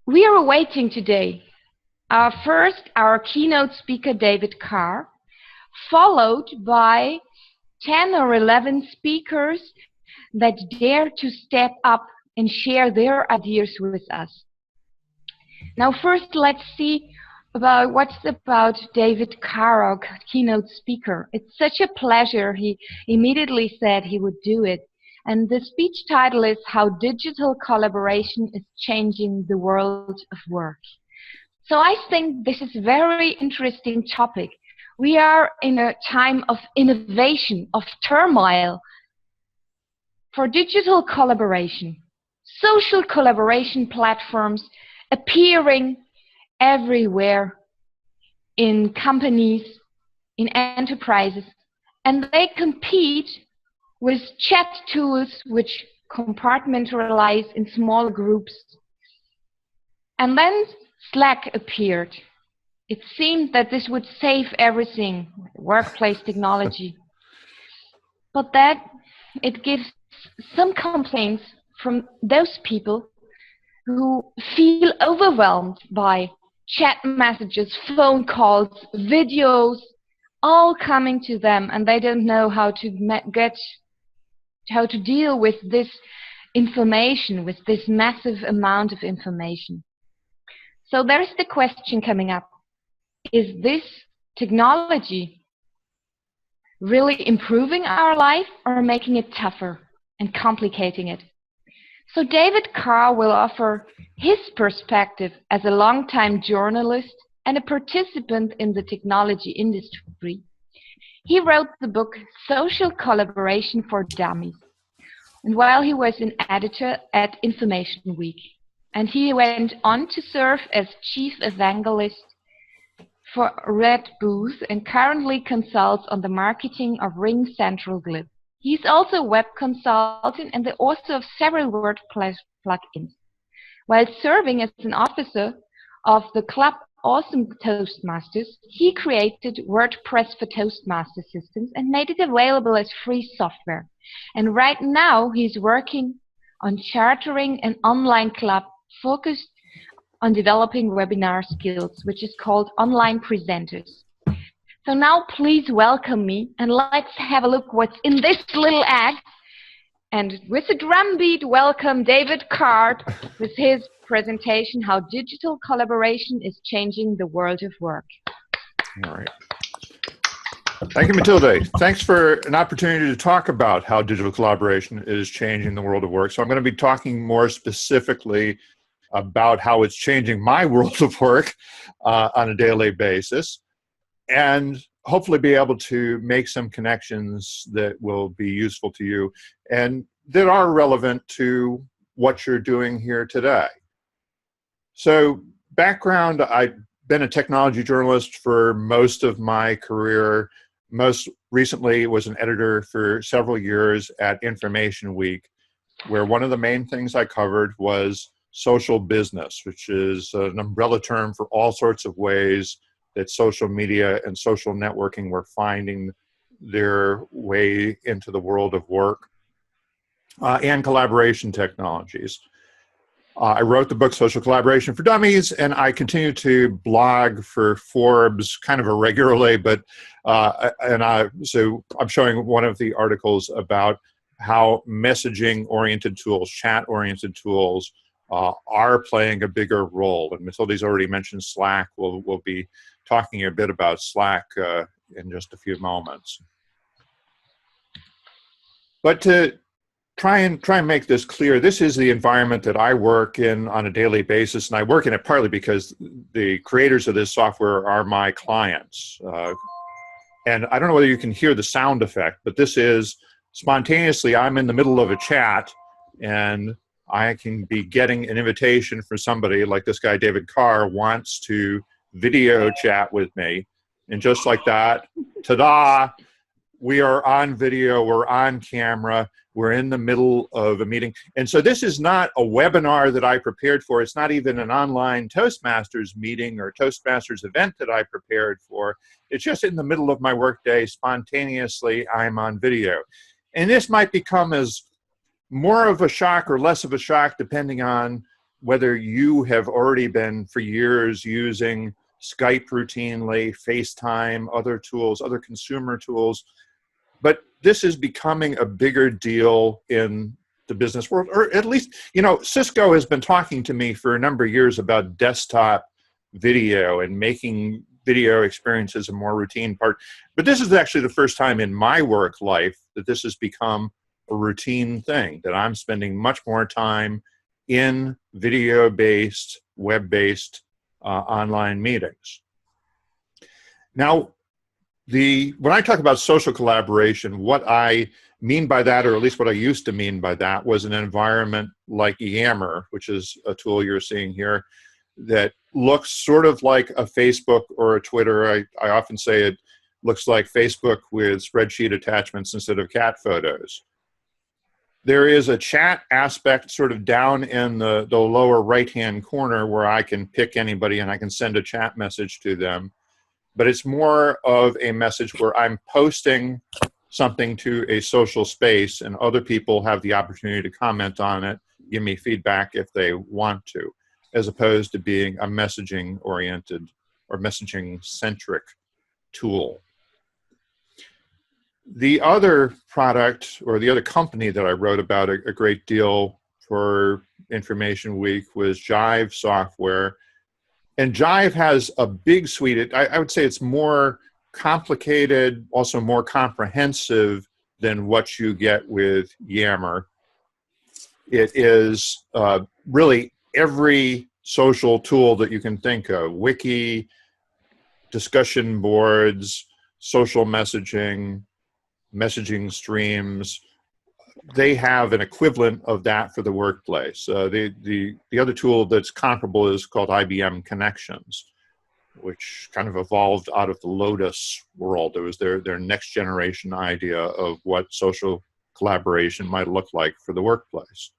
We are awaiting today our keynote speaker, David Carr, followed by 10 or 11 speakers that dare to step up and share their ideas with us. Now, first, let's see what's about David Carr, our keynote speaker. It's such a pleasure. He immediately said he would do it. And the speech title is How Digital Collaboration is Changing the World of Work. So I think this is a very interesting topic. We are in a time of innovation, of turmoil. For digital collaboration, social collaboration platforms appearing everywhere in companies, in enterprises, and they compete with chat tools which compartmentalize in small groups. And then Slack appeared. It seemed that this would save everything, workplace technology. But that it gives some complaints from those people who feel overwhelmed by chat messages, phone calls, videos, all coming to them, and they don't know how to deal with this information, with this massive amount of information. So there's the question coming up. Is this technology really improving our life or making it tougher and complicating it? So David Carr will offer his perspective as a longtime journalist and a participant in the technology industry. He wrote the book Social Collaboration for Dummies, and while he was an editor at Information Week, and he went on to serve as chief evangelist for Red Booth and currently consults on the marketing of Ring Central Glib. He's also a web consultant and the author of several WordPress plugins. While serving as an officer of the club Awesome Toastmasters, he created WordPress for Toastmaster systems and made it available as free software. And right now, he's working on chartering an online club focused on developing webinar skills, which is called Online Presenters. So now please welcome me, and let's have a look what's in this little egg. And with a drum beat, welcome David Carr with his presentation, How Digital Collaboration is Changing the World of Work. All right. Thank you, Matilde. Thanks for an opportunity to talk about how digital collaboration is changing the world of work. So I'm going to be talking more specifically about how it's changing my world of work on a daily basis, and hopefully be able to make some connections that will be useful to you and that are relevant to what you're doing here today. So background, I've been a technology journalist for most of my career. Most recently was an editor for several years at Information Week, where one of the main things I covered was social business, which is an umbrella term for all sorts of ways that social media and social networking were finding their way into the world of work and collaboration technologies. I wrote the book Social Collaboration for Dummies, and I continue to blog for Forbes kind of irregularly, but so I'm showing one of the articles about how messaging-oriented tools, chat-oriented tools are playing a bigger role. And Matilde's already mentioned Slack. We'll be talking a bit about Slack in just a few moments. But to try and make this clear, this is the environment that I work in on a daily basis, and I work in it partly because the creators of this software are my clients. And I don't know whether you can hear the sound effect, but this is spontaneously, I'm in the middle of a chat, and I can be getting an invitation from somebody like this guy, David Carr, wants to video chat with me. And just like that, ta-da, we are on video, we're on camera, we're in the middle of a meeting. And so this is not a webinar that I prepared for. It's not even an online Toastmasters meeting or Toastmasters event that I prepared for. It's just in the middle of my workday, spontaneously, I'm on video. And this might become as more of a shock or less of a shock depending on whether you have already been for years using Skype routinely, FaceTime, other tools, other consumer tools, but this is becoming a bigger deal in the business world, or at least, you know, Cisco has been talking to me for a number of years about desktop video and making video experiences a more routine part. But this is actually the first time in my work life that this has become a routine thing, that I'm spending much more time in video-based, web-based online meetings. Now, when I talk about social collaboration, what I mean by that, or at least what I used to mean by that, was an environment like Yammer, which is a tool you're seeing here, that looks sort of like a Facebook or a Twitter. I often say it looks like Facebook with spreadsheet attachments instead of cat photos. There is a chat aspect sort of down in the lower right-hand corner where I can pick anybody and I can send a chat message to them. But it's more of a message where I'm posting something to a social space and other people have the opportunity to comment on it, give me feedback if they want to, as opposed to being a messaging-oriented or messaging-centric tool. The other product, or the other company that I wrote about a great deal for Information Week, was Jive Software. And Jive has a big suite. I would say it's more complicated, also more comprehensive than what you get with Yammer. It is really every social tool that you can think of: wiki, discussion boards, social messaging, messaging streams. They have an equivalent of that for the workplace. The other tool that's comparable is called IBM Connections, which kind of evolved out of the Lotus world. It was their next generation idea of what social collaboration might look like for the workplace.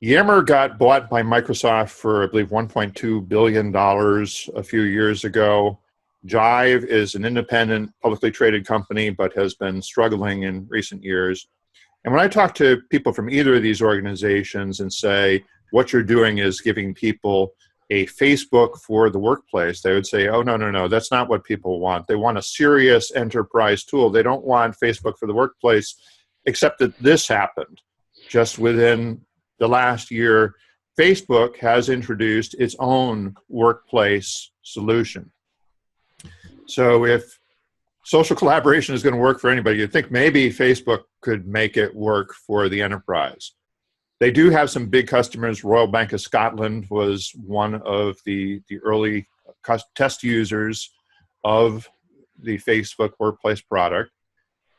Yammer got bought by Microsoft for, I believe, $1.2 billion a few years ago. Jive is an independent, publicly traded company, but has been struggling in recent years. And when I talk to people from either of these organizations and say, what you're doing is giving people a Facebook for the workplace, they would say, oh, no, that's not what people want. They want a serious enterprise tool. They don't want Facebook for the workplace, except that this happened. Just within the last year, Facebook has introduced its own workplace solution. So if social collaboration is going to work for anybody, you'd think maybe Facebook could make it work for the enterprise. They do have some big customers. Royal Bank of Scotland was one of the early test users of the Facebook workplace product.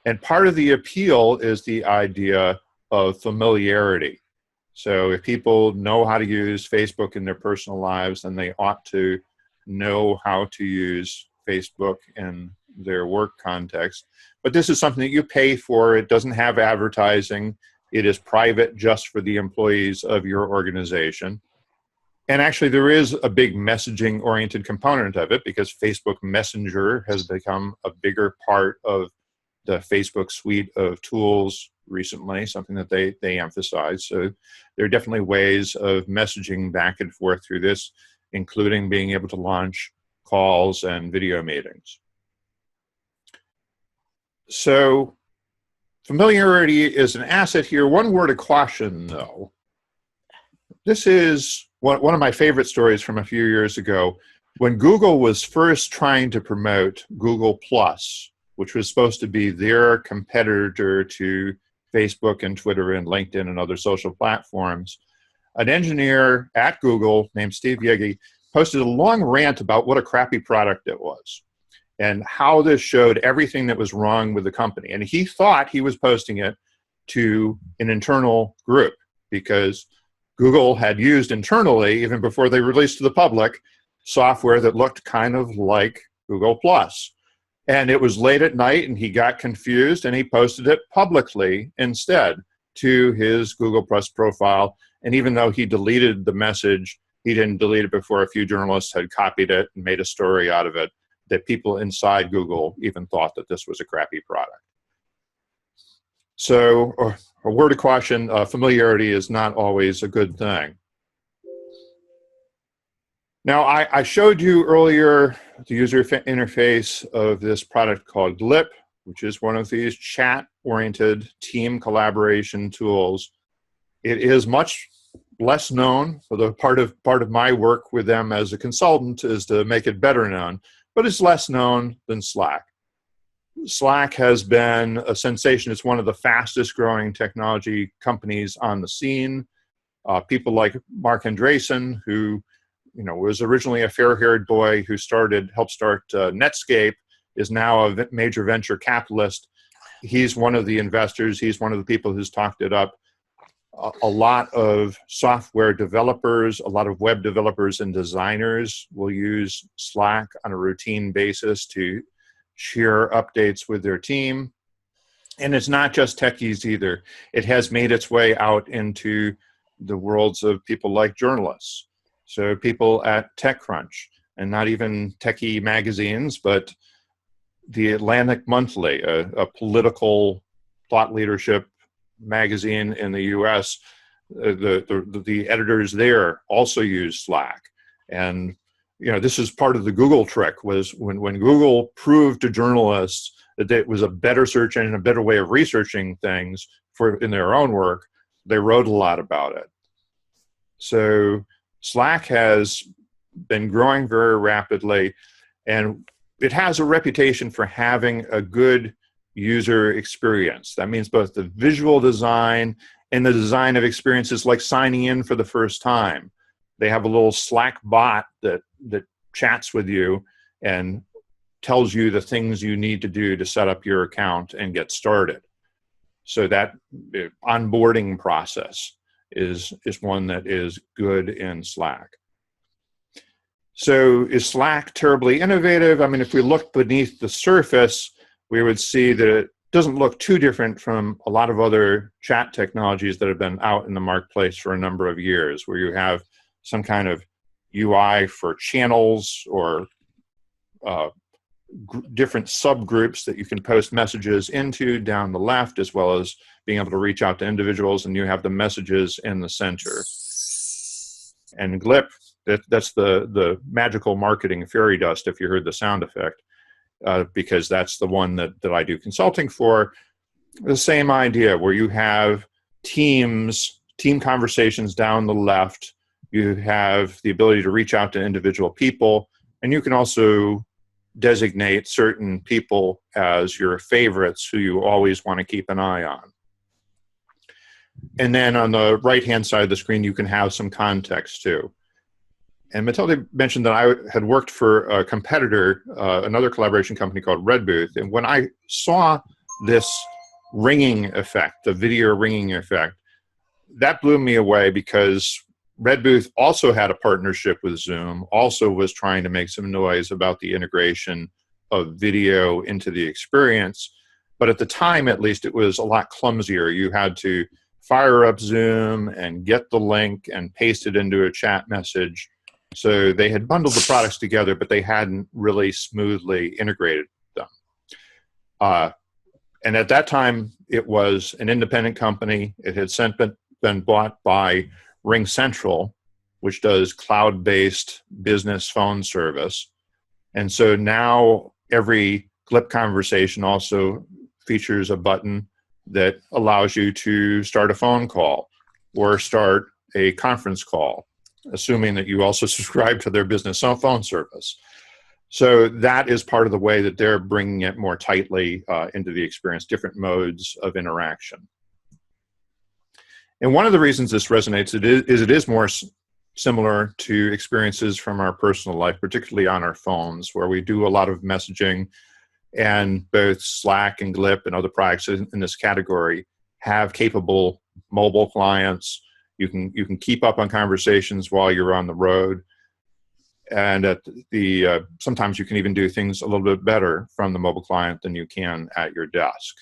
And part of the appeal is the idea of familiarity. So if people know how to use Facebook in their personal lives, then they ought to know how to use Facebook in their work context. But this is something that you pay for. It doesn't have advertising. It is private just for the employees of your organization. And actually, there is a big messaging-oriented component of it because Facebook Messenger has become a bigger part of the Facebook suite of tools recently, something that they emphasize. So there are definitely ways of messaging back and forth through this, including being able to launch calls and video meetings. So familiarity is an asset here. One word of caution, though. This is one of my favorite stories from a few years ago. When Google was first trying to promote Google+, which was supposed to be their competitor to Facebook and Twitter and LinkedIn and other social platforms, an engineer at Google named Steve Yegge posted a long rant about what a crappy product it was and how this showed everything that was wrong with the company. And he thought he was posting it to an internal group because Google had used internally, even before they released to the public, software that looked kind of like Google+. And it was late at night and he got confused and he posted it publicly instead to his Google+ profile. And even though he deleted the message, he didn't delete it before a few journalists had copied it and made a story out of it, that people inside Google even thought that this was a crappy product. So a word of caution, familiarity is not always a good thing. Now, I showed you earlier the user interface of this product called Glip, which is one of these chat-oriented team collaboration tools. It is much less known. For the part of my work with them as a consultant is to make it better known, but it's less known than Slack. Slack has been a sensation. It's one of the fastest growing technology companies on the scene. People like Mark Andreessen, who was originally a fair-haired boy who helped start Netscape, is now a major venture capitalist. He's one of the investors. He's one of the people who's talked it up. A lot of software developers, a lot of web developers and designers will use Slack on a routine basis to share updates with their team. And it's not just techies either. It has made its way out into the worlds of people like journalists. So people at TechCrunch, and not even techie magazines, but the Atlantic Monthly, a political thought leadership magazine in the US, the editors there also use Slack. And this is part of the Google trick, was when Google proved to journalists that it was a better search engine, a better way of researching things in their own work, they wrote a lot about it. So Slack has been growing very rapidly, and it has a reputation for having a good user experience. That means both the visual design and the design of experiences like signing in for the first time. They have a little Slack bot that chats with you and tells you the things you need to do to set up your account and get started. So that onboarding process is one that is good in Slack. So is Slack terribly innovative? I mean, if we look beneath the surface, we would see that it doesn't look too different from a lot of other chat technologies that have been out in the marketplace for a number of years, where you have some kind of UI for channels or different subgroups that you can post messages into down the left, as well as being able to reach out to individuals, and you have the messages in the center. And Glip, that's the magical marketing fairy dust, if you heard the sound effect, because that's the one that I do consulting for. The same idea, where you have team conversations down the left, you have the ability to reach out to individual people, and you can also designate certain people as your favorites who you always want to keep an eye on. And then on the right-hand side of the screen, you can have some context too. And Matilda mentioned that I had worked for a competitor, another collaboration company called Redbooth. And when I saw this ringing effect, the video ringing effect, that blew me away, because Redbooth also had a partnership with Zoom, also was trying to make some noise about the integration of video into the experience. But at the time, at least, it was a lot clumsier. You had to fire up Zoom and get the link and paste it into a chat message. So they had bundled the products together, but they hadn't really smoothly integrated them. And at that time, it was an independent company. It had been bought by RingCentral, which does cloud-based business phone service. And so now every Glip conversation also features a button that allows you to start a phone call or start a conference call, assuming that you also subscribe to their business phone service. So that is part of the way that they're bringing it more tightly into the experience, different modes of interaction. And one of the reasons this resonates is it is more similar to experiences from our personal life, particularly on our phones, where we do a lot of messaging, and both Slack and Glip and other products in this category have capable mobile clients. You can keep up on conversations while you're on the road, and sometimes you can even do things a little bit better from the mobile client than you can at your desk.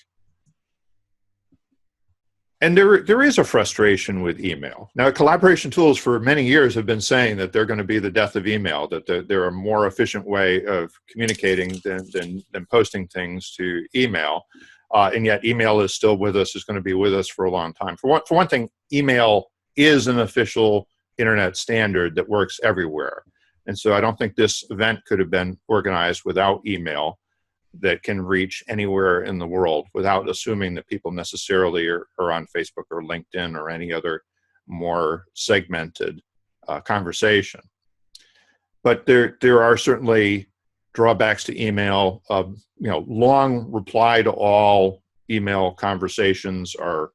And there is a frustration with email. Now, collaboration tools for many years have been saying that they're going to be the death of email, that they're a more efficient way of communicating than posting things to email. and yet email is still with us, is going to be with us for a long time. For one thing, email is an official internet standard that works everywhere. And so I don't think this event could have been organized without email that can reach anywhere in the world without assuming that people necessarily are on Facebook or LinkedIn or any other more segmented conversation. But there are certainly drawbacks to email. Long reply to all email conversations are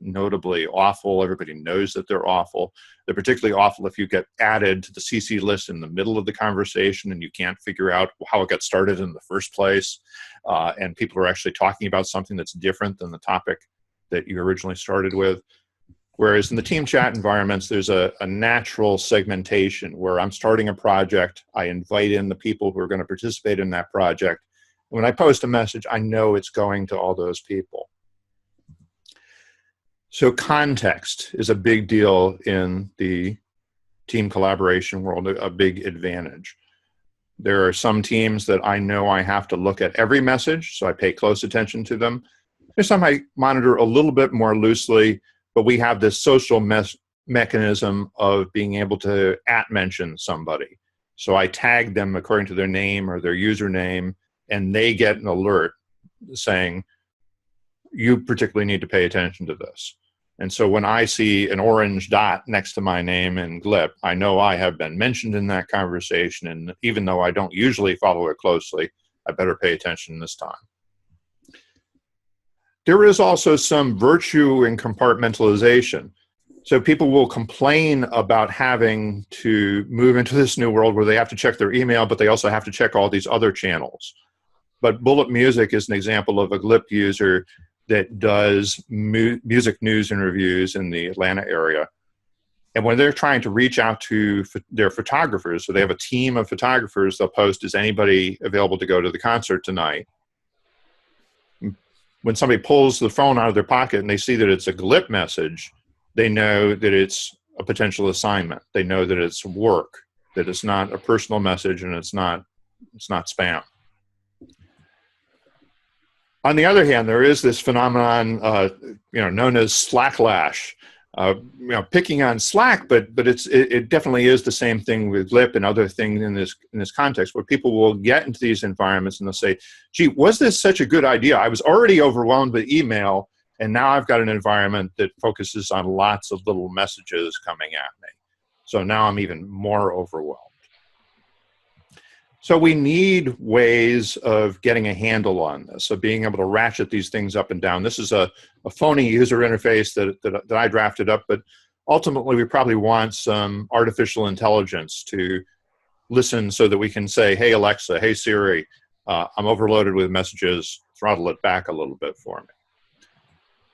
notably awful. Everybody knows that they're awful. They're particularly awful if you get added to the CC list in the middle of the conversation and you can't figure out how it got started in the first place, and people are actually talking about something that's different than the topic that you originally started with. Whereas in the team chat environments, there's a natural segmentation where I'm starting a project, I invite in the people who are going to participate in that project. And when I post a message, I know it's going to all those people. So context is a big deal in the team collaboration world, a big advantage. There are some teams that I know I have to look at every message, so I pay close attention to them. There's some I monitor a little bit more loosely, but we have this social mechanism of being able to @mention somebody. So I tag them according to their name or their username, and they get an alert saying, you particularly need to pay attention to this. And so when I see an orange dot next to my name in GLIP, I know I have been mentioned in that conversation, and even though I don't usually follow it closely, I better pay attention this time. There is also some virtue in compartmentalization. So people will complain about having to move into this new world where they have to check their email, but they also have to check all these other channels. But Bullet Music is an example of a GLIP user that does music news and reviews in the Atlanta area. And when they're trying to reach out to their photographers, so they have a team of photographers, they'll post, is anybody available to go to the concert tonight? When somebody pulls the phone out of their pocket and they see that it's a GLIP message, they know that it's a potential assignment. They know that it's work, that it's not a personal message, and it's not spam. On the other hand, there is this phenomenon, known as slacklash. Picking on Slack, but it definitely is the same thing with GLIP and other things in this context, where people will get into these environments and they'll say, gee, was this such a good idea? I was already overwhelmed with email, and now I've got an environment that focuses on lots of little messages coming at me. So now I'm even more overwhelmed. So we need ways of getting a handle on this, of being able to ratchet these things up and down. This is a phony user interface that I drafted up, but ultimately we probably want some artificial intelligence to listen so that we can say, hey, Alexa, hey, Siri, I'm overloaded with messages, throttle it back a little bit for me.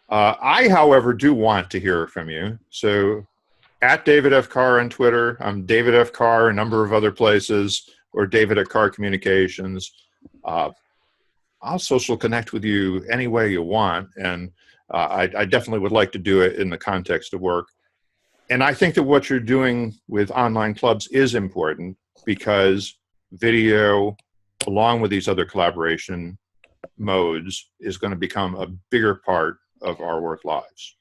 I, however, do want to hear from you. So at David F. Carr on Twitter, I'm David F. Carr, a number of other places, or David at Carr Communications. I'll social connect with you any way you want, and I definitely would like to do it in the context of work. And I think that what you're doing with online clubs is important, because video, along with these other collaboration modes, is going to become a bigger part of our work lives.